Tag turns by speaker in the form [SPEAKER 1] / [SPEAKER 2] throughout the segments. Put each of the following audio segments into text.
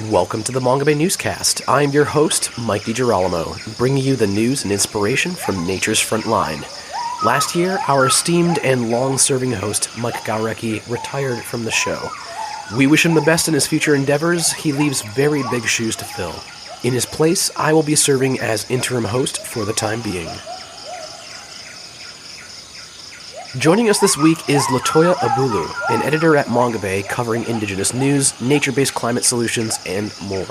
[SPEAKER 1] Welcome to the Mongabay Newscast. I'm your host, Mike DiGirolamo, bringing you the news and inspiration from nature's front line. Last year, our esteemed and long-serving host, Mike Gawrecki, retired from the show. We wish him the best in his future endeavors. He leaves very big shoes to fill. In his place, I will be serving as interim host for the time being. Joining us this week is Latoya Abulu, an editor at Mongabay covering Indigenous news, nature-based climate solutions, and more.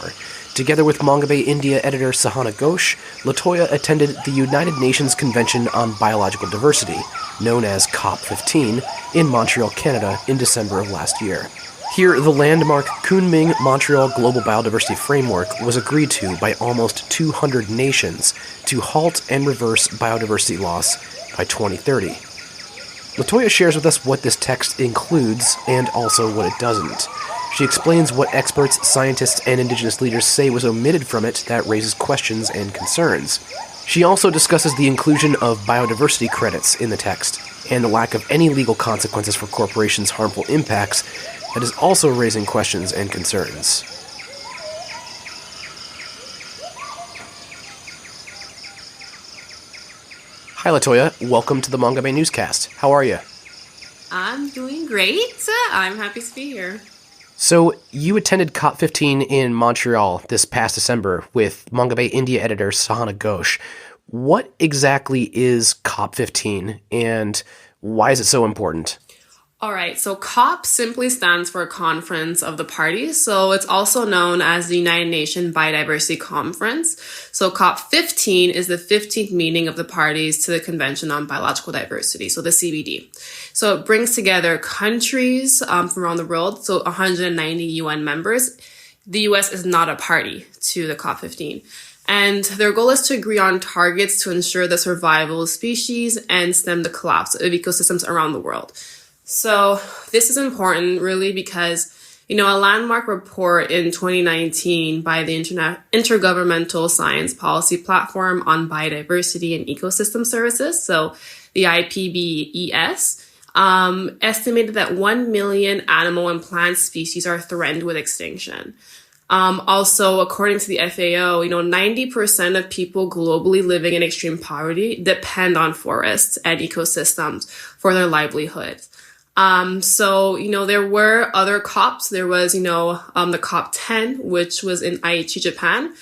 [SPEAKER 1] Together with Mongabay India editor Sahana Ghosh, Latoya attended the United Nations Convention on Biological Diversity, known as COP15, in Montreal, Canada in December of last year. Here, the landmark Kunming-Montreal Global Biodiversity Framework was agreed to by almost 200 nations to halt and reverse biodiversity loss by 2030. Latoya shares with us what this text includes and also what it doesn't. She explains what experts, scientists, and Indigenous leaders say was omitted from it that raises questions and concerns. She also discusses the inclusion of biodiversity credits in the text and the lack of any legal consequences for corporations' harmful impacts that is also raising questions and concerns. Hi, Latoya. Welcome to the Mongabay Newscast. How are you?
[SPEAKER 2] I'm doing great. I'm happy to be here.
[SPEAKER 1] So, you attended COP15 in Montreal this past December with Mongabay India editor Sahana Ghosh. What exactly is COP15 and why is it so important?
[SPEAKER 2] All right, so COP simply stands for Conference of the Parties. So it's also known as the United Nations Biodiversity Conference. So COP15 is the 15th meeting of the parties to the Convention on Biological Diversity, so the CBD. So it brings together countries from around the world, so 190 UN members. The US is not a party to the COP15. And their goal is to agree on targets to ensure the survival of species and stem the collapse of ecosystems around the world. So this is important really because, a landmark report in 2019 by the Intergovernmental Science Policy Platform on Biodiversity and Ecosystem Services, so the IPBES, estimated that 1 million animal and plant species are threatened with extinction. Also, according to the FAO, 90% of people globally living in extreme poverty depend on forests and ecosystems for their livelihoods. There were other COPs. There was, the COP10, which was in Aichi, Japan,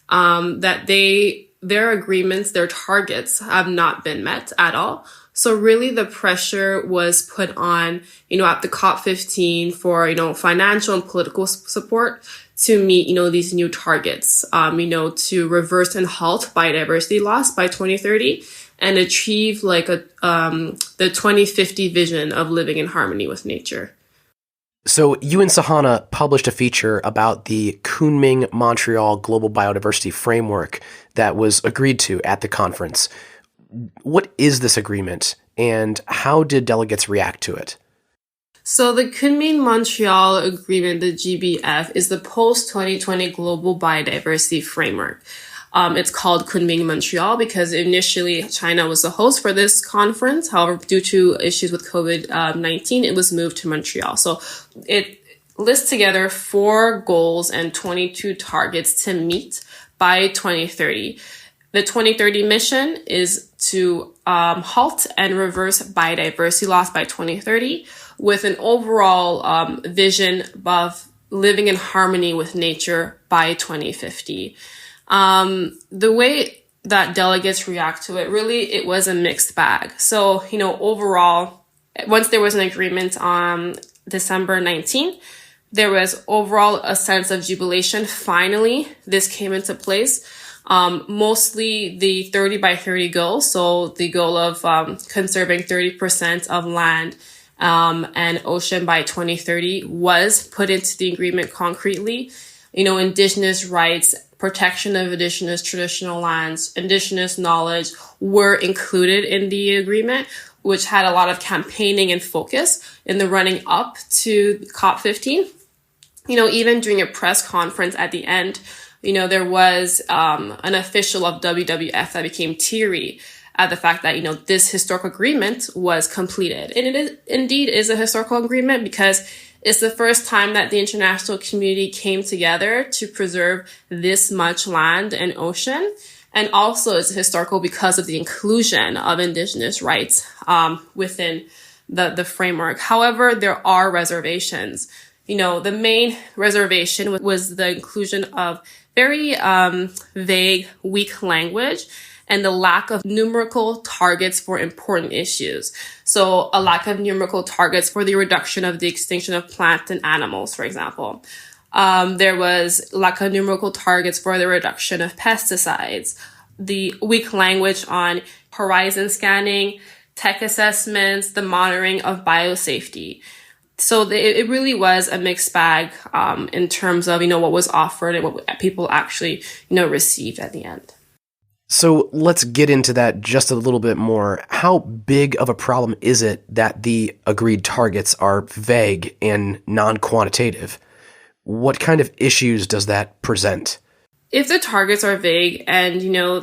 [SPEAKER 2] that their agreements, their targets have not been met at all. So really the pressure was put on, at the COP15 for, financial and political support to meet, these new targets, to reverse and halt biodiversity loss by 2030. And achieve the 2050 vision of living in harmony with nature.
[SPEAKER 1] So you and Sahana published a feature about the Kunming-Montreal Global Biodiversity Framework that was agreed to at the conference. What is this agreement, and how did delegates react to it?
[SPEAKER 2] So the Kunming-Montreal Agreement, the GBF, is the post-2020 Global Biodiversity Framework. It's called Kunming-Montreal because initially China was the host for this conference. However, due to issues with COVID-19, it was moved to Montreal. So it lists together 4 goals and 22 targets to meet by 2030. The 2030 mission is to halt and reverse biodiversity loss by 2030 with an overall vision of living in harmony with nature by 2050. The way that delegates react to it, really, it was a mixed bag. So, overall, once there was an agreement on December 19th, there was overall a sense of jubilation. Finally, this came into place. Mostly the 30 by 30 goal. So the goal of, conserving 30% of land, and ocean by 2030 was put into the agreement concretely. Indigenous rights, protection of indigenous traditional lands, indigenous knowledge were included in the agreement, which had a lot of campaigning and focus in the running up to COP15. Even during a press conference at the end, there was an official of WWF that became teary at the fact that, this historical agreement was completed. And it indeed is a historical agreement because It's the first time that the international community came together to preserve this much land and ocean. And also it's historical because of the inclusion of Indigenous rights within the framework. However, there are reservations. The main reservation was the inclusion of very vague, weak language and the lack of numerical targets for important issues. So a lack of numerical targets for the reduction of the extinction of plants and animals, for example. There was lack of numerical targets for the reduction of pesticides, the weak language on horizon scanning, tech assessments, the monitoring of biosafety. So it really was a mixed bag in terms of, what was offered and what people actually, received at the end.
[SPEAKER 1] So let's get into that just a little bit more. How big of a problem is it that the agreed targets are vague and non-quantitative? What kind of issues does that present?
[SPEAKER 2] If the targets are vague and,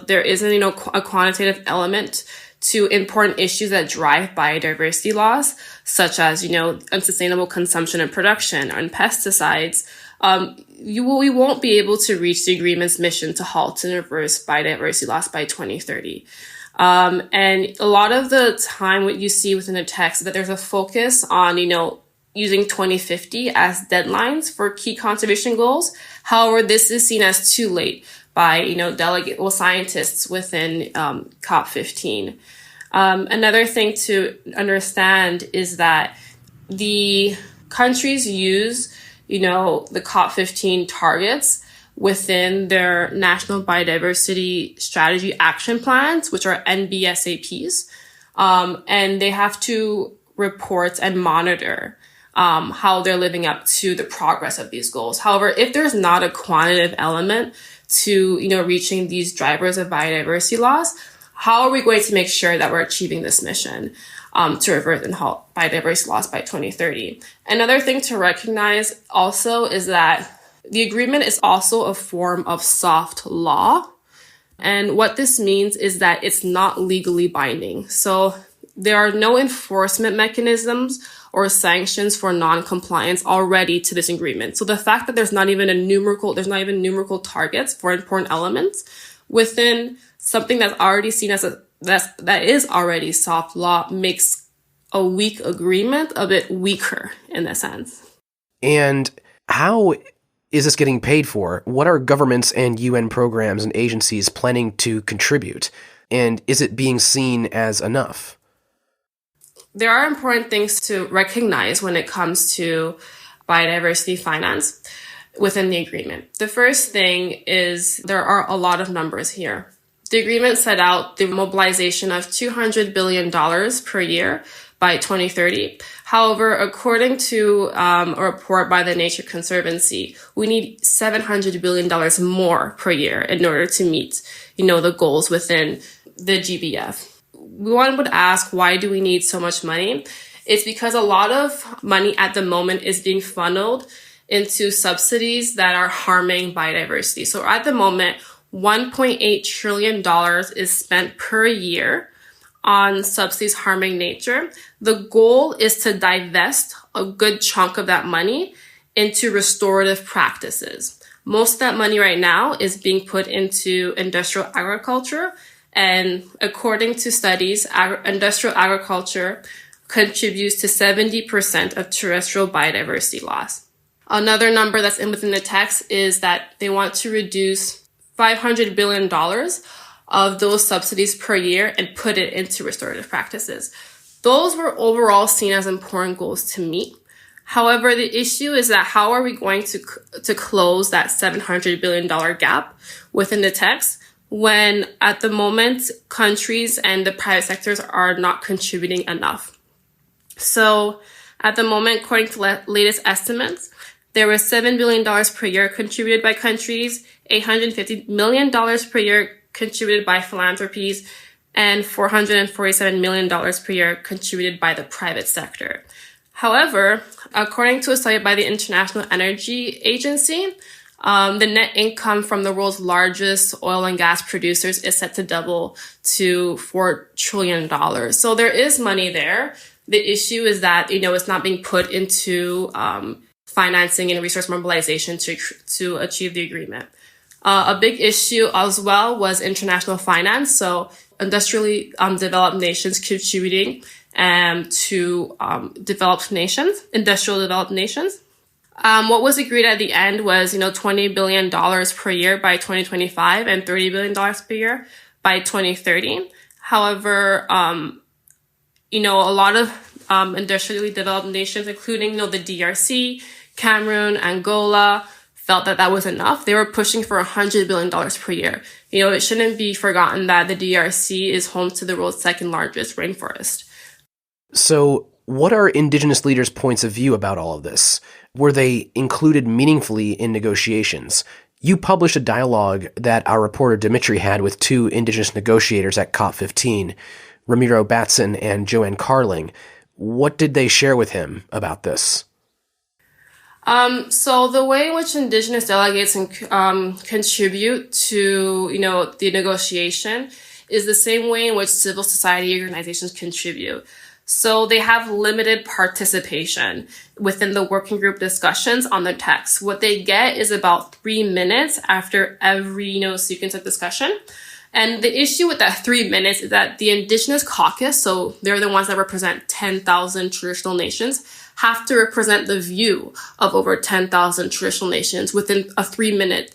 [SPEAKER 2] there isn't, a quantitative element to important issues that drive biodiversity loss, such as, unsustainable consumption and production and pesticides, we won't be able to reach the agreement's mission to halt and reverse biodiversity loss by 2030. And a lot of the time what you see within the text is that there's a focus on, using 2050 as deadlines for key conservation goals. However, this is seen as too late by, scientists within COP15. Another thing to understand is that the countries use, the COP15 targets within their national biodiversity strategy action plans, which are NBSAPs. And they have to report and monitor how they're living up to the progress of these goals. However, if there's not a quantitative element to, reaching these drivers of biodiversity loss, how are we going to make sure that we're achieving this mission to reverse and halt biodiversity loss by 2030? Another thing to recognize also is that the agreement is also a form of soft law. And what this means is that it's not legally binding. So there are no enforcement mechanisms or sanctions for non-compliance already to this agreement. So the fact that there's not even numerical targets for important elements within something that's already seen as that is already soft law makes a weak agreement a bit weaker in a sense.
[SPEAKER 1] And how is this getting paid for? What are governments and UN programs and agencies planning to contribute? And is it being seen as enough?
[SPEAKER 2] There are important things to recognize when it comes to biodiversity finance within the agreement. The first thing is there are a lot of numbers here. The agreement set out the mobilization of $200 billion per year by 2030. However, according to a report by the Nature Conservancy, we need $700 billion more per year in order to meet, the goals within the GBF. One would ask, why do we need so much money? It's because a lot of money at the moment is being funneled into subsidies that are harming biodiversity. So at the moment, $1.8 trillion is spent per year on subsidies harming nature. The goal is to divest a good chunk of that money into restorative practices. Most of that money right now is being put into industrial agriculture. And according to studies, industrial agriculture contributes to 70% of terrestrial biodiversity loss. Another number that's within the text is that they want to reduce $500 billion of those subsidies per year and put it into restorative practices. Those were overall seen as important goals to meet. However, the issue is that how are we going to close that $700 billion gap within the text when at the moment countries and the private sectors are not contributing enough? So at the moment, according to latest estimates, there was $7 billion per year contributed by countries, $850 million per year contributed by philanthropies, and $447 million per year contributed by the private sector. However, according to a study by the International Energy Agency, the net income from the world's largest oil and gas producers is set to double to $4 trillion. So there is money there The issue is that, it's not being put into financing and resource mobilization to achieve the agreement. A big issue as well was international finance. So industrially developed nations contributing to industrial developed nations. What was agreed at the end was, $20 billion per year by 2025 and $30 billion per year by 2030. However, a lot of industrially developed nations, including, the DRC, Cameroon, Angola, felt that was enough. They were pushing for $100 billion per year. It shouldn't be forgotten that the DRC is home to the world's second largest rainforest.
[SPEAKER 1] So what are Indigenous leaders' points of view about all of this? Were they included meaningfully in negotiations? You published a dialogue that our reporter Dimitri had with two Indigenous negotiators at COP15, Ramiro Batson and Joanne Carling. What did they share with him about this?
[SPEAKER 2] So the way in which Indigenous delegates contribute to, the negotiation is the same way in which civil society organizations contribute. So they have limited participation within the working group discussions on the text. What they get is about 3 minutes after every, sequence of discussion. And the issue with that 3 minutes is that the Indigenous caucus, so they're the ones that represent 10,000 traditional nations, have to represent the view of over 10,000 traditional nations within a 3-minute,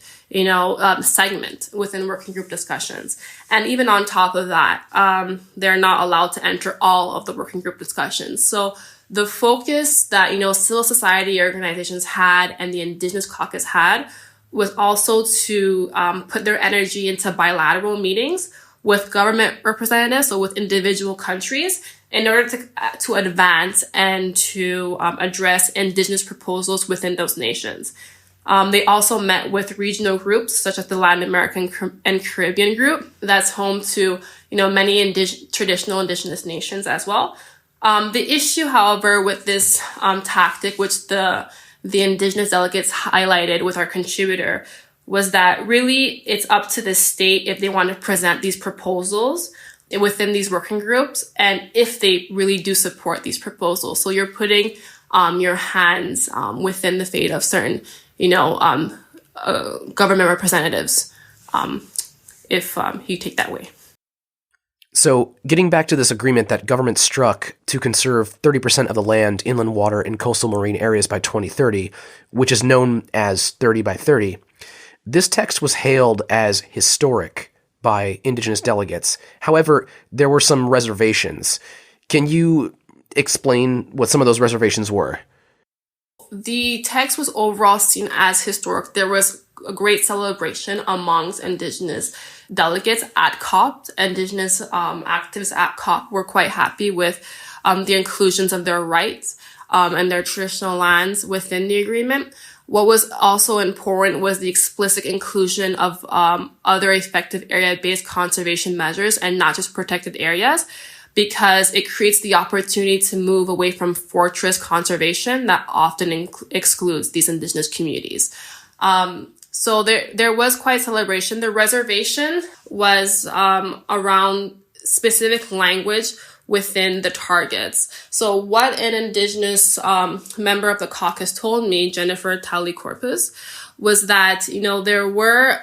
[SPEAKER 2] segment within working group discussions. And even on top of that, they're not allowed to enter all of the working group discussions. So the focus that, civil society organizations had and the Indigenous caucus had was also to put their energy into bilateral meetings with government representatives, so with individual countries, in order to advance and to address Indigenous proposals within those nations. They also met with regional groups such as the Latin American and Caribbean group that's home to, many traditional Indigenous nations as well. The issue, however, with this tactic, which the Indigenous delegates highlighted with our contributor, was that really it's up to the state if they want to present these proposals within these working groups and if they really do support these proposals. So you're putting your hands within the fate of certain, government representatives, if you take that way.
[SPEAKER 1] So getting back to this agreement that government struck to conserve 30% of the land, inland water, and coastal marine areas by 2030, which is known as 30 by 30, this text was hailed as historic by Indigenous delegates. However, there were some reservations. Can you explain what some of those reservations were?
[SPEAKER 2] The text was overall seen as historic. There was a great celebration amongst Indigenous delegates at COP. Indigenous activists at COP were quite happy with the inclusions of their rights and their traditional lands within the agreement. What was also important was the explicit inclusion of other effective area-based conservation measures and not just protected areas, because it creates the opportunity to move away from fortress conservation that often excludes these Indigenous communities. So there was quite celebration. The reservation was around specific language within the targets. So what an Indigenous member of the caucus told me, Jennifer Talley-Corpus, was that, there were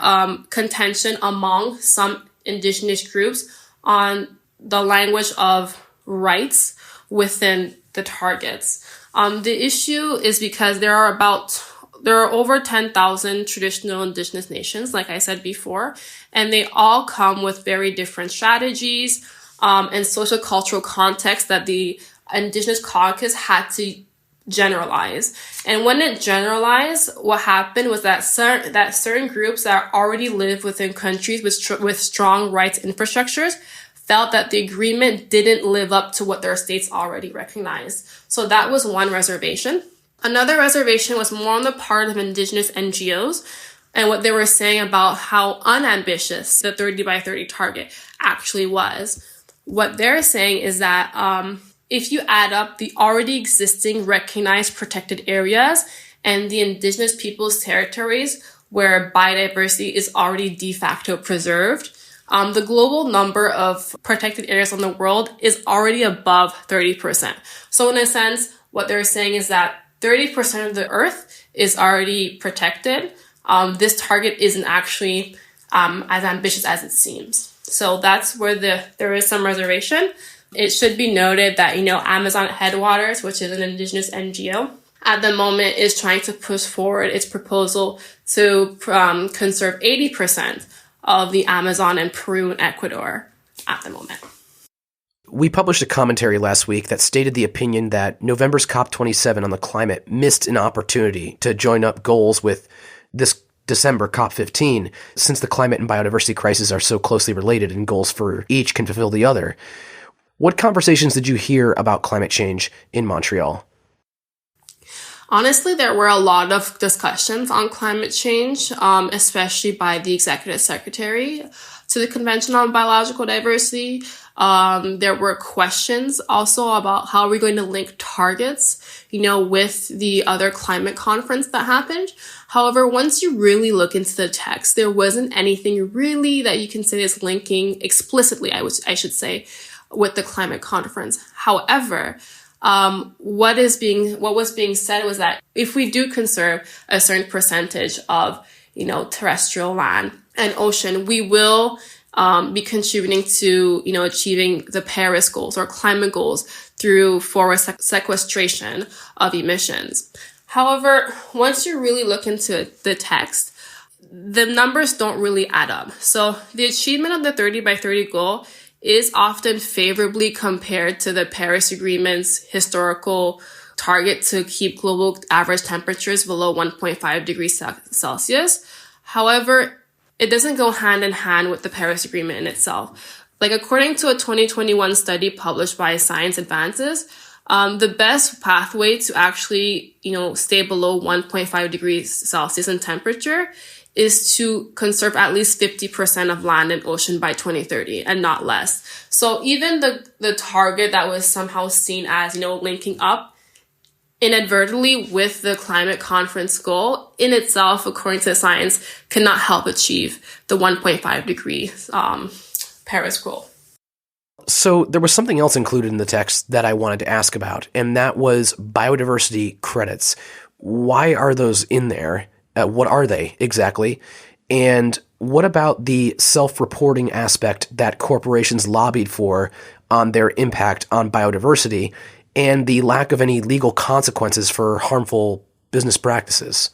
[SPEAKER 2] contention among some Indigenous groups on the language of rights within the targets. The issue is because there are over 10,000 traditional Indigenous nations, like I said before, and they all come with very different strategies and social cultural context that the Indigenous caucus had to generalize. And when it generalized, what happened was that certain groups that already live within countries with strong rights infrastructures felt that the agreement didn't live up to what their states already recognized. So that was one reservation. Another reservation was more on the part of Indigenous NGOs and what they were saying about how unambitious the 30 by 30 target actually was. What they're saying is that if you add up the already existing recognized protected areas and the Indigenous peoples' territories where biodiversity is already de facto preserved, the global number of protected areas in the world is already above 30%. So in a sense, what they're saying is that 30% of the earth is already protected. This target isn't actually as ambitious as it seems. So that's where there is some reservation. It should be noted that, Amazon Headwaters, which is an Indigenous NGO, at the moment is trying to push forward its proposal to conserve 80% of the Amazon in Peru and Ecuador at the moment.
[SPEAKER 1] We published a commentary last week that stated the opinion that November's COP27 on the climate missed an opportunity to join up goals with this December COP15, since the climate and biodiversity crises are so closely related and goals for each can fulfill the other. What conversations did you hear about climate change in Montreal?
[SPEAKER 2] Honestly, there were a lot of discussions on climate change, especially by the executive secretary to the Convention on Biological Diversity. There were questions also about how we're going to link targets, with the other climate conference that happened. However, once you really look into the text, there wasn't anything really that you can say is linking explicitly, I should say, with the climate conference. However, what was being said was that if we do conserve a certain percentage of, terrestrial land and ocean, we will be contributing to, achieving the Paris goals or climate goals through forest sequestration of emissions. However, once you really look into the text, the numbers don't really add up. So the achievement of the 30 by 30 goal is often favorably compared to the Paris Agreement's historical target to keep global average temperatures below 1.5 degrees Celsius. However, it doesn't go hand in hand with the Paris Agreement in itself. According to a 2021 study published by Science Advances, the best pathway to actually, stay below 1.5 degrees Celsius in temperature is to conserve at least 50% of land and ocean by 2030 and not less. So even the target that was somehow seen as, linking up inadvertently with the climate conference goal in itself, according to science, cannot help achieve the 1.5 degree Paris goal.
[SPEAKER 1] So there was something else included in the text that I wanted to ask about, and that was biodiversity credits. Why are those in there? What are they exactly? And what about the self-reporting aspect that corporations lobbied for on their impact on biodiversity and the lack of any legal consequences for harmful business practices?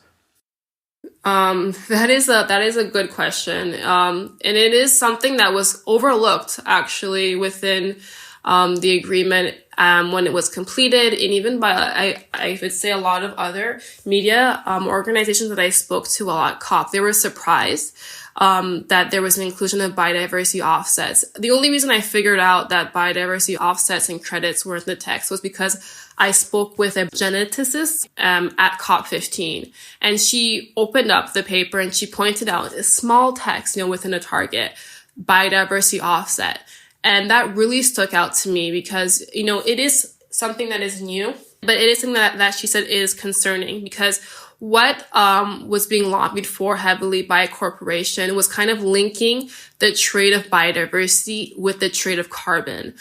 [SPEAKER 2] That is a good question. And it is something that was overlooked actually within the agreement when it was completed, and even by I would say a lot of other media organizations that I spoke to at COP, they were surprised that there was an inclusion of biodiversity offsets. The only reason I figured out that biodiversity offsets and credits were in the text was because I spoke with a geneticist at COP15, and she opened up the paper and she pointed out a small text, within a target, biodiversity offset. And that really stuck out to me because, it is something that is new, but it is something that she said is concerning because what was being lobbied for heavily by a corporation was kind of linking the trade of biodiversity with the trade of carbon.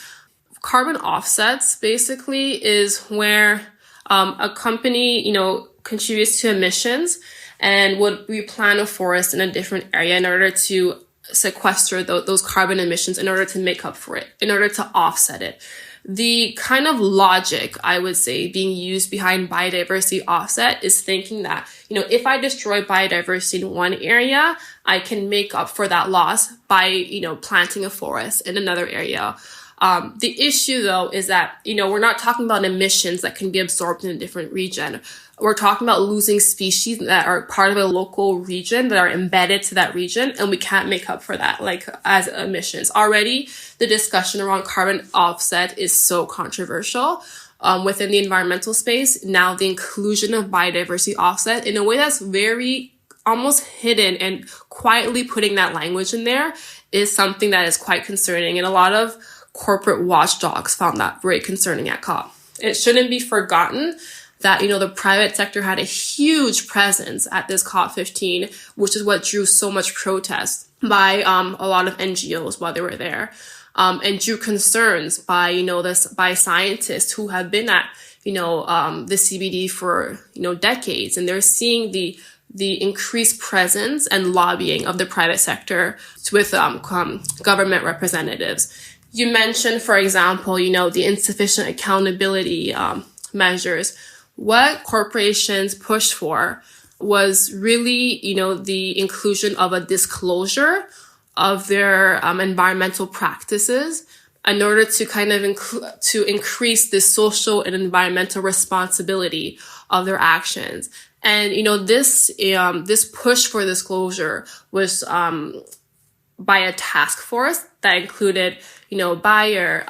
[SPEAKER 2] Carbon offsets basically is where a company, contributes to emissions and would replant a forest in a different area in order to sequester those carbon emissions in order to make up for it, in order to offset it. The kind of logic, I would say, being used behind biodiversity offset is thinking that, if I destroy biodiversity in one area, I can make up for that loss by, planting a forest in another area. The issue, though, is that, we're not talking about emissions that can be absorbed in a different region. We're talking about losing species that are part of a local region that are embedded to that region, and we can't make up for that, as emissions. Already, the discussion around carbon offset is so controversial within the environmental space. Now, the inclusion of biodiversity offset in a way that's very almost hidden and quietly putting that language in there is something that is quite concerning, and a lot of corporate watchdogs found that very concerning at COP. It shouldn't be forgotten that, the private sector had a huge presence at this COP15, which is what drew so much protest. by a lot of NGOs while they were there, and drew concerns by by scientists who have been at the CBD for decades, and they're seeing the increased presence and lobbying of the private sector with government representatives. You mentioned, for example, the insufficient accountability measures. What corporations pushed for was really, the inclusion of a disclosure of their environmental practices in order to kind of to increase the social and environmental responsibility of their actions. And, this push for disclosure was by a task force that included, Bayer,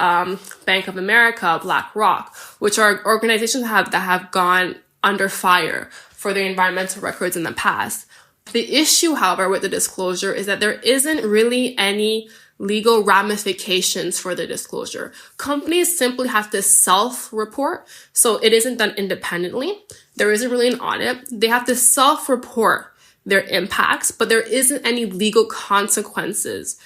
[SPEAKER 2] Bank of America, BlackRock, which are organizations that have gone under fire for their environmental records in the past. The issue, however, with the disclosure is that there isn't really any legal ramifications for the disclosure. Companies simply have to self-report, so it isn't done independently. There isn't really an audit. They have to self-report their impacts, but there isn't any legal consequences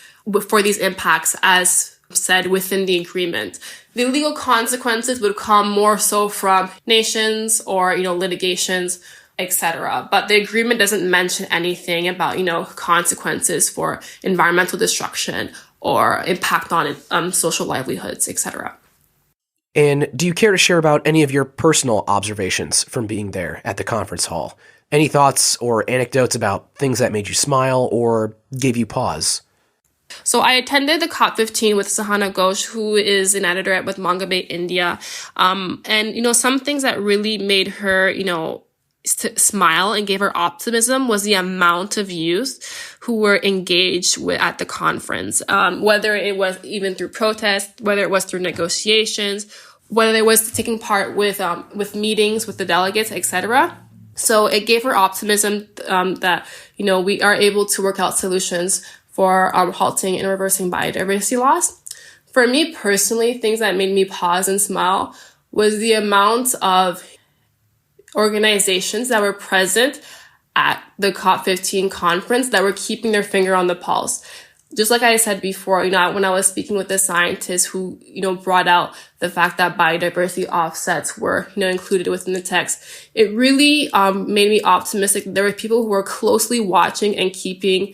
[SPEAKER 2] for these impacts as said within the agreement. The legal consequences would come more so from nations or, litigations, etc. But the agreement doesn't mention anything about, consequences for environmental destruction or impact on social livelihoods, etc.
[SPEAKER 1] And do you care to share about any of your personal observations from being there at the conference hall? Any thoughts or anecdotes about things that made you smile or gave you pause?
[SPEAKER 2] So I attended the COP15 with Sahana Ghosh, who is an editor with Mongabay, India. And, some things that really made her, smile and gave her optimism was the amount of youth who were engaged at the conference, whether it was even through protest, whether it was through negotiations, whether it was taking part with meetings with the delegates, etc. So it gave her optimism that, we are able to work out solutions for halting and reversing biodiversity loss. For me personally, things that made me pause and smile was the amount of organizations that were present at the COP15 conference that were keeping their finger on the pulse. Just like I said before, when I was speaking with the scientists who, brought out the fact that biodiversity offsets were, included within the text, it really made me optimistic that there were people who were closely watching and keeping,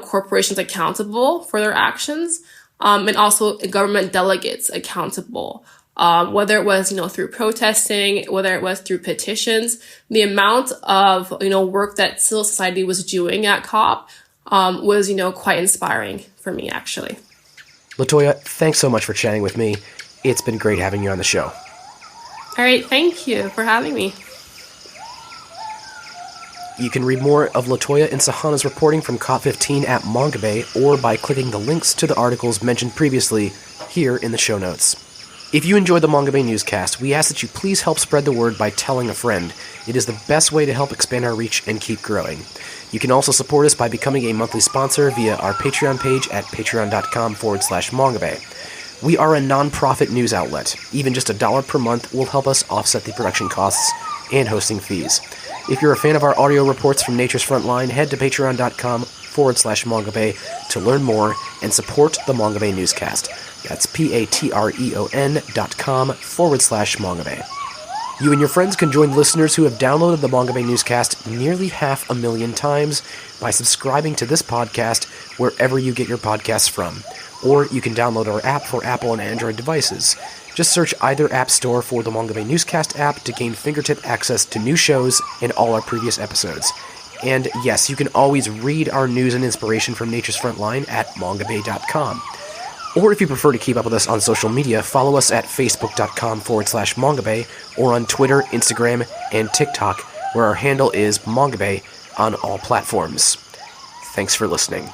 [SPEAKER 2] corporations accountable for their actions, and also government delegates accountable. Whether it was, through protesting, whether it was through petitions, the amount of, work that civil society was doing at COP was, quite inspiring for me, actually.
[SPEAKER 1] Latoya, thanks so much for chatting with me. It's been great having you on the show.
[SPEAKER 2] All right, thank you for having me.
[SPEAKER 1] You can read more of Latoya and Sahana's reporting from COP15 at Mongabay or by clicking the links to the articles mentioned previously here in the show notes. If you enjoyed the Mongabay newscast, we ask that you please help spread the word by telling a friend. It is the best way to help expand our reach and keep growing. You can also support us by becoming a monthly sponsor via our Patreon page at patreon.com/Mongabay. We are a non-profit news outlet. Even just $1 per month will help us offset the production costs and hosting fees. If you're a fan of our audio reports from Nature's Frontline, head to patreon.com/Mongabay to learn more and support the Mongabay newscast. That's patreon.com/Mongabay. You and your friends can join listeners who have downloaded the Mongabay newscast nearly 500,000 times by subscribing to this podcast wherever you get your podcasts from. Or you can download our app for Apple and Android devices. Just search either app store for the Mongabay newscast app to gain fingertip access to new shows and all our previous episodes. And yes, you can always read our news and inspiration from Nature's Frontline at mongabay.com. Or if you prefer to keep up with us on social media, follow us at facebook.com/Mongabay or on Twitter, Instagram, and TikTok, where our handle is Mongabay on all platforms. Thanks for listening.